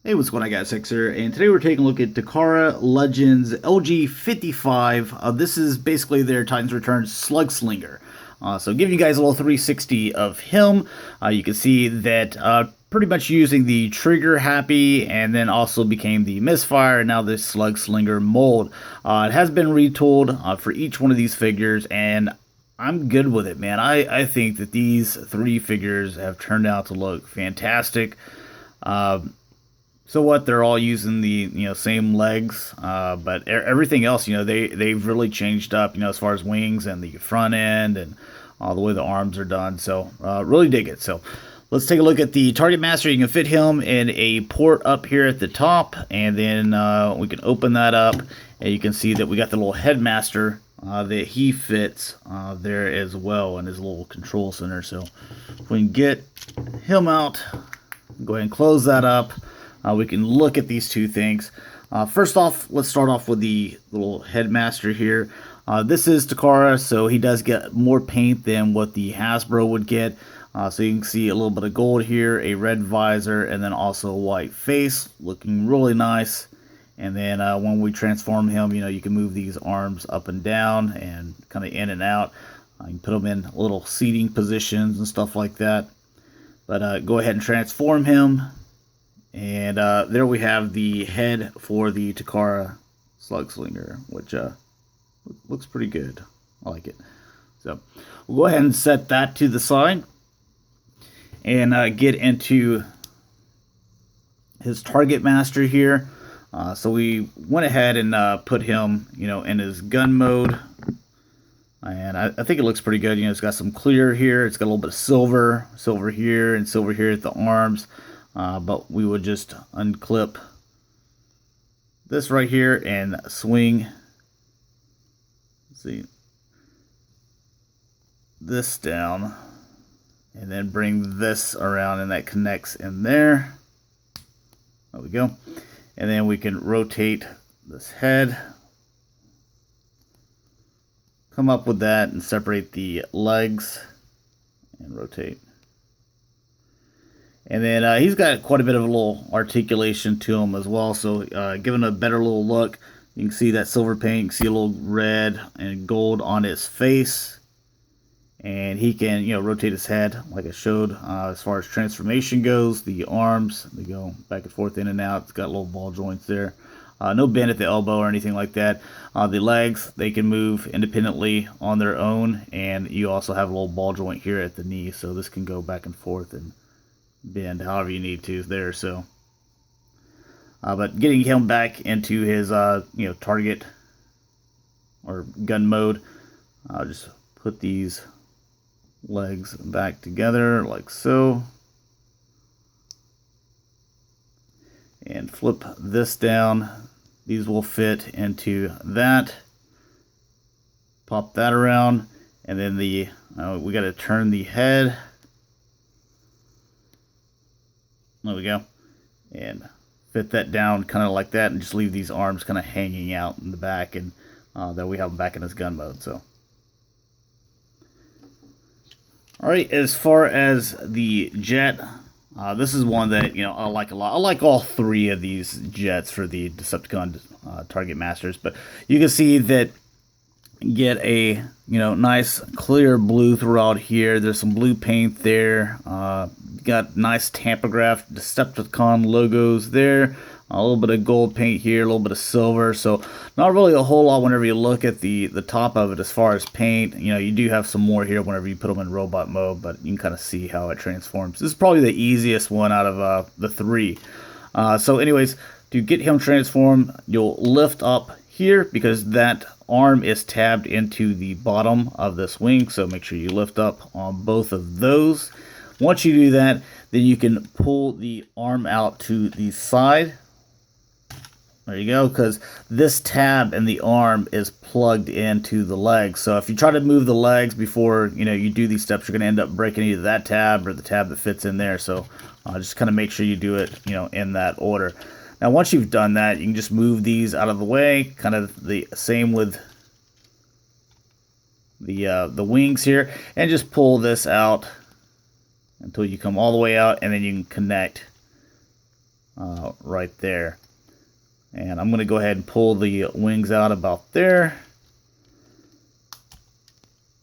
Hey, what's going on, guys? Sixer, and today we're taking a look at Takara Legends LG55. This is basically their Titans Return Slugslinger. So giving you guys a little 360 of him. You can see that pretty much using the Trigger Happy, and then also became the Misfire, and now this Slugslinger mold. It has been retooled for each one of these figures, and I'm good with it, man. I think that these three figures have turned out to look fantastic. So what? They're all using the same legs, but everything else, they've really changed up, as far as wings and the front end and all the way the arms are done. So really dig it. So let's take a look at the target master. You can fit him in a port up here at the top, and then we can open that up, and you can see that we got the little headmaster that he fits there as well in his little control center. So if we can get him out, go ahead and close that up. We can look at these two things. First off, let's start off with the little headmaster here. This is Takara, so he does get more paint than what the Hasbro would get. So you can see a little bit of gold here, a red visor, and then also a white face, looking really nice. And then when we transform him, you can move these arms up and down and kind of in and out. You can put them in little seating positions and stuff like that. But go ahead and transform him. And there we have the head for the Takara Slugslinger, which looks pretty good. I like it. So we'll go ahead and set that to the side and get into his target master here. So we went ahead and put him, in his gun mode. And I think it looks pretty good. It's got some clear here. It's got a little bit of silver here, and silver here at the arms. But we would just unclip this right here and swing, see, this down, and then bring this around, and that connects in there. There we go. And then we can rotate this head, come up with that, and separate the legs and rotate. And then he's got quite a bit of a little articulation to him as well. So giving a better little look, you can see that silver paint, you can see a little red and gold on his face. And he can, rotate his head like I showed. As far as transformation goes, the arms, they go back and forth, in and out. It's got little ball joints there. No bend at the elbow or anything like that. The legs, they can move independently on their own. And you also have a little ball joint here at the knee. So this can go back and forth and bend however you need to there. So but getting him back into his target or gun mode, I'll just put these legs back together like so, and flip this down. These will fit into that, pop that around, and then the we got to turn the head. There we go. And fit that down kind of like that, and just leave these arms kind of hanging out in the back, and then we have him back in his gun mode. So, alright, as far as the jet, this is one that I like a lot. I like all three of these jets for the Decepticon target masters, but you can see that get a nice clear blue throughout here. There's some blue paint there. Got nice tampograph Decepticon logos there. A little bit of gold paint here, a little bit of silver. So not really a whole lot whenever you look at the top of it as far as paint. You do have some more here whenever you put them in robot mode, but you can kind of see how it transforms. This is probably the easiest one out of the three. So anyways, to get him transformed, you'll lift up here because that arm is tabbed into the bottom of this wing. So make sure you lift up on both of those. Once you do that, then you can pull the arm out to the side. There you go, because this tab and the arm is plugged into the legs. So if you try to move the legs before you do these steps, you're going to end up breaking either that tab or the tab that fits in there. So just kind of make sure you do it in that order. Now once you've done that, you can just move these out of the way. Kind of the same with the wings here, and just pull this out until you come all the way out, and then you can connect right there. And I'm going to go ahead and pull the wings out about there.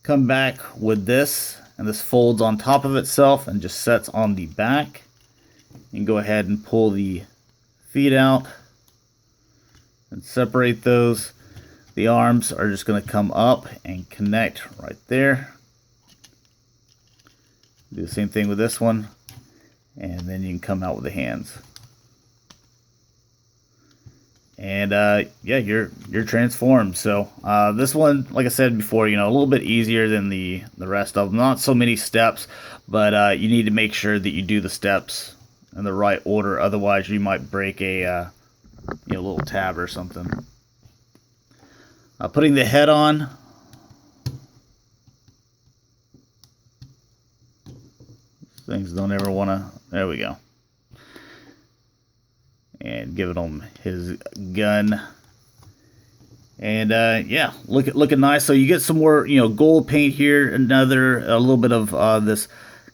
Come back with this, and this folds on top of itself and just sets on the back. And go ahead and pull the feet out and separate those. The arms are just going to come up and connect right there. Do the same thing with this one, and then you can come out with the hands. And yeah, you're transformed. So this one, like I said before, you know, a little bit easier than the rest of them. Not so many steps, but you need to make sure that you do the steps in the right order. Otherwise, you might break a you know, little tab or something. Putting the head on. Things don't ever want to. There we go. And giving him his gun. And yeah, looking nice. So you get some more, you know, gold paint here. A little bit of this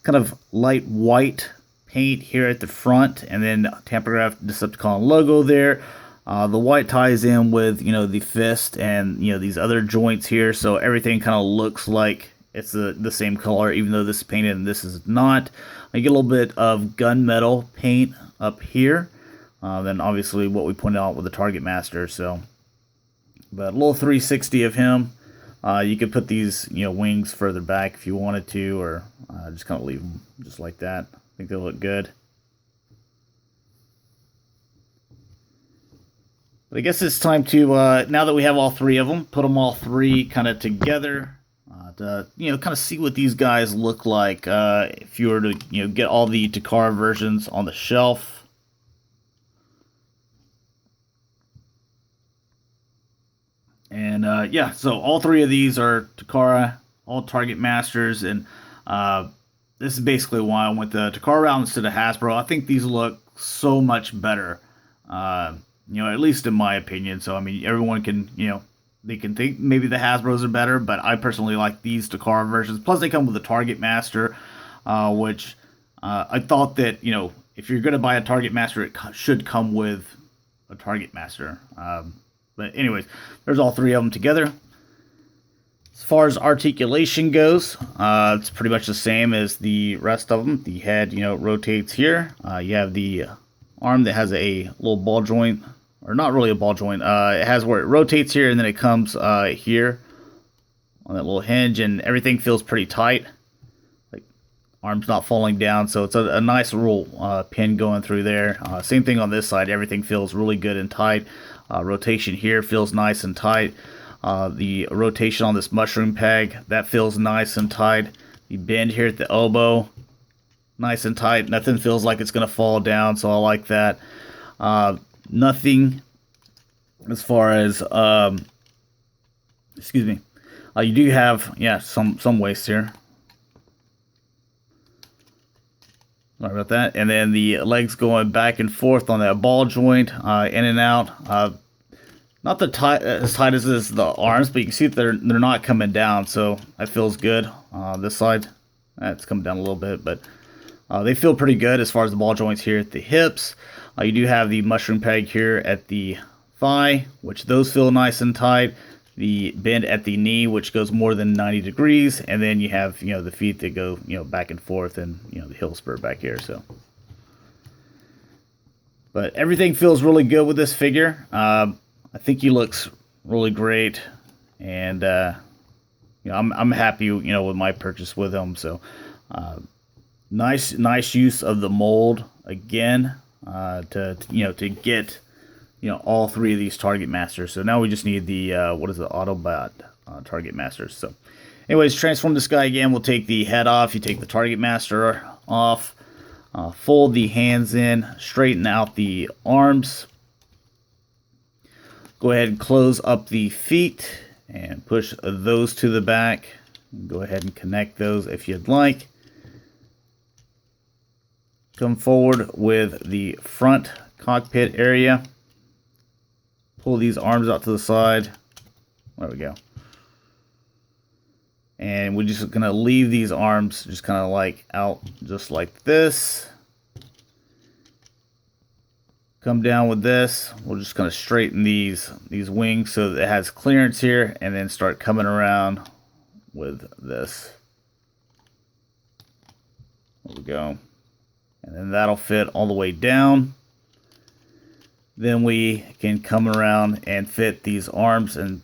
kind of light white paint here at the front, and then Tampograph Decepticon logo there. The white ties in with, you know, the fist and, you know, these other joints here, so everything kind of looks like it's the same color, even though this is painted and this is not. I get a little bit of gunmetal paint up here. Then obviously what we pointed out with the Target Master. So, but a little 360 of him. You could put these, you know, wings further back if you wanted to, or just kind of leave them just like that. I think they look good. But I guess it's time to, now that we have all three of them, put them all three kind of together to, you know, kind of see what these guys look like if you were to, you know, get all the Takara versions on the shelf. And yeah, so all three of these are Takara, all Target Masters, and this is basically why I went the Takara route instead of Hasbro. I think these look so much better, you know, at least in my opinion. So, I mean, everyone can, you know, they can think maybe the Hasbros are better, but I personally like these Takara versions. Plus, they come with a Target Master, which I thought that, you know, if you're going to buy a Target Master, it should come with a Target Master. But anyways, there's all three of them together. As far as articulation goes, it's pretty much the same as the rest of them. The head, you know, rotates here. You have the arm that has a little ball joint, or not really a ball joint. It has where it rotates here, and then it comes here on that little hinge, and everything feels pretty tight. Like, arm's not falling down, so it's a nice little pin going through there. Same thing on this side. Everything feels really good and tight. Rotation here feels nice and tight. The rotation on this mushroom peg, that feels nice and tight. The bend here at the elbow, nice and tight. Nothing feels like it's going to fall down, so I like that. Nothing as far as, excuse me. You do have, yeah, some waist here. Sorry about that. And then the legs going back and forth on that ball joint, in and out. Not as tight as the arms, but you can see that they're not coming down, so that feels good. This side, it's coming down a little bit, but they feel pretty good as far as the ball joints here at the hips. You do have the mushroom peg here at the thigh, which those feel nice and tight. The bend at the knee, which goes more than 90 degrees, and then you have, you know, the feet that go, you know, back and forth, and, you know, the heel spur back here. So, but everything feels really good with this figure. I think he looks really great, and you know, I'm happy, you know, with my purchase with him. So, nice use of the mold again to you know, to get, you know, all three of these Target Masters. So now we just need the, what is it, Autobot Target Masters. So anyways, transform this guy again. We'll take the head off. You take the Target Master off. Fold the hands in. Straighten out the arms. Go ahead and close up the feet and push those to the back. Go ahead and connect those if you'd like. Come forward with the front cockpit area. Pull these arms out to the side. There we go. And we're just going to leave these arms just kind of like out just like this. come down with this. We're just going to straighten these wings so that it has clearance here, and then start coming around with this. There we go. And then that'll fit all the way down. Then we can come around and fit these arms, and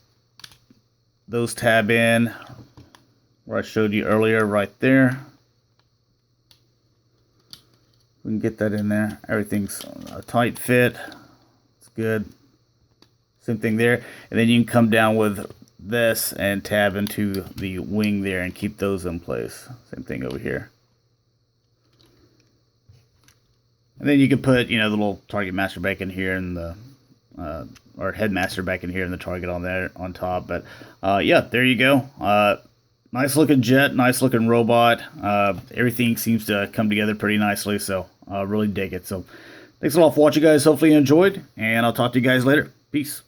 those tab in where I showed you earlier right there. We can get that in there. Everything's a tight fit. It's good. Same thing there. And then you can come down with this and tab into the wing there and keep those in place. Same thing over here. And then you can put, you know, the little target master back in here and the or headmaster back in here and the target on there on top. But yeah, there you go. Nice looking jet, nice looking robot. Everything seems to come together pretty nicely, so really dig it. So thanks a lot for watching, guys. Hopefully you enjoyed, and I'll talk to you guys later. Peace.